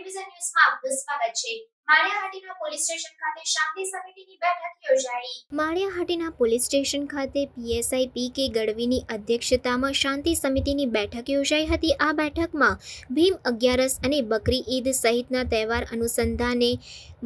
Television ન્યૂઝમાં આપનું સ્વાગત છે। માળિયાહાટીના પોલીસ સ્ટેશન ખાતે શાંતિ સમિતિની બેઠક યોજાઈ। માળિયાહાટીના પોલીસ સ્ટેશન ખાતે પીએસઆઈ પી.કે. ગઢવીની અધ્યક્ષતામાં શાંતિ સમિતિની બેઠક યોજાઈ હતી। આ બેઠકમાં ભીમ 11 અને બકરી ઈદ સહિતના તહેવાર અનુસંધાને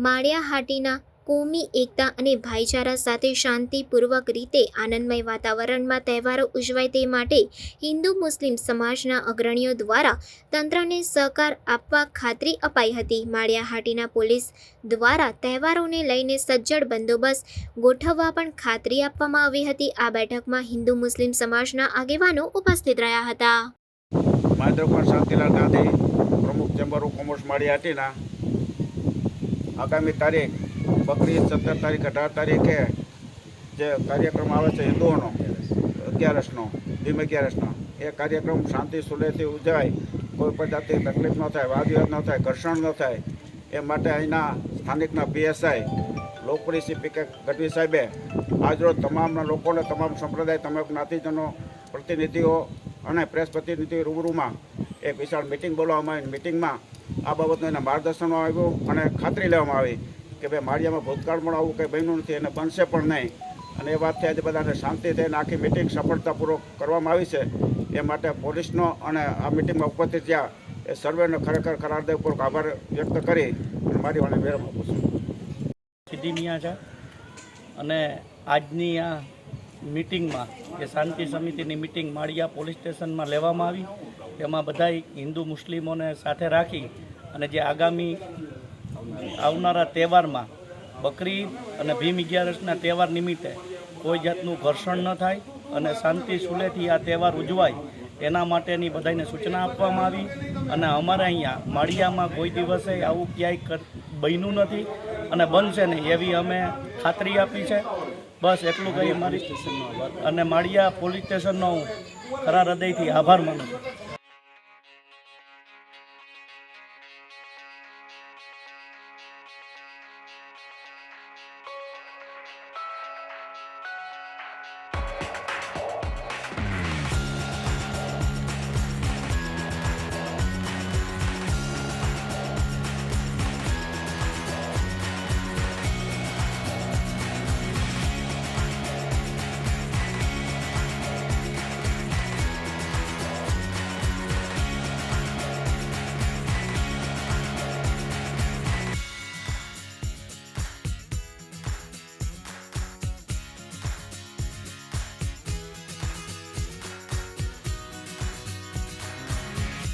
માળિયાહાટીના કોમી એકતા અને ભાઈચારા સાથે શાંતિપૂર્વક રીતે આનંદમય વાતાવરણમાં તહેવારો ઉજવાય તે માટે હિન્દુ મુસ્લિમ સમાજના અગ્રણીઓ દ્વારા તંત્રને સહકાર આપવા ખાતરી અપાઈ હતી। માળિયાહાટીના પોલીસ દ્વારા તહેવારોને લઈને સજ્જડ બંદોબસ્ત ગોઠવવા પણ ખાતરી આપવામાં આવી હતી। આ બેઠકમાં હિન્દુ મુસ્લિમ સમાજના આગેવાનો ઉપસ્થિત રહ્યા હતા। માધવકુમાર શાંતિલાલ ગાંધી, પ્રમુખ ચેમ્બર ઓફ કોમર્સ માળિયાહાટીના આગામી તારીખ બકરી 17 તારીખ 18 તારીખે જે કાર્યક્રમ આવે છે હિન્દુઓનો 11નો ભીમ 11નો, એ કાર્યક્રમ શાંતિ સુલેહથી ઉજવાય, કોઈ પણ જાતની તકલીફ ન થાય, વાદવિવાદ ન થાય, ઘર્ષણ ન થાય, એ માટે અહીંના સ્થાનિકના પીએસઆઈ લોકપ્રિય શ્રી પી.કે. ગઢવી સાહેબે આજરોજ તમામના લોકોને, તમામ સંપ્રદાય, તમામ જ્ઞાતિજનો પ્રતિનિધિઓ અને પ્રેસ પ્રતિનિધિ રૂબરૂમાં એક વિશાળ મિટિંગ બોલાવવામાં આવી। મિટિંગમાં આ બાબતનું એને માર્ગદર્શન આવ્યું અને ખાતરી લેવામાં આવી કે ભાઈ માળિયામાં ભૂતકાળમાં આવું કંઈ બન્યું નથી અને બનશે પણ નહીં, અને એ વાતથી આજે બધાને શાંતિ થઈને આખી મિટિંગ સફળતાપૂર્વક કરવામાં આવી છે। એ માટે પોલીસનો અને આ મિટિંગમાં ઉપસ્થિત થયા એ સર્વેનો ખરેખર હૃદયપૂર્વક આભાર વ્યક્ત કરી અને મારી વાણી વિરામ આપું છું। સિદ્ધિમિયા છે અને આજની આ મિટિંગમાં કે શાંતિ સમિતિની મિટિંગ માળિયા પોલીસ સ્ટેશનમાં લેવામાં આવી, તેમાં બધાય હિન્દુ મુસ્લિમોને સાથે રાખી અને જે આગામી આવનારા તહેવારમાં બકરી અને ભીમ 11ના તહેવાર નિમિત્તે કોઈ જાતનું ઘર્ષણ ન થાય અને શાંતિ સુલેહથી આ તહેવાર ઉજવાય એના માટેની બધાને સૂચના આપવામાં આવી। અને અમારે અહીંયા માળિયામાં કોઈ દિવસે આવું ક્યાંય બન્યું નથી અને બનશે નહીં એવી અમે ખાતરી આપી છે। બસ એટલું કહી મારી અને માળિયા પોલીસ સ્ટેશનનો હું ખરા હૃદયથી આભાર માનું છું।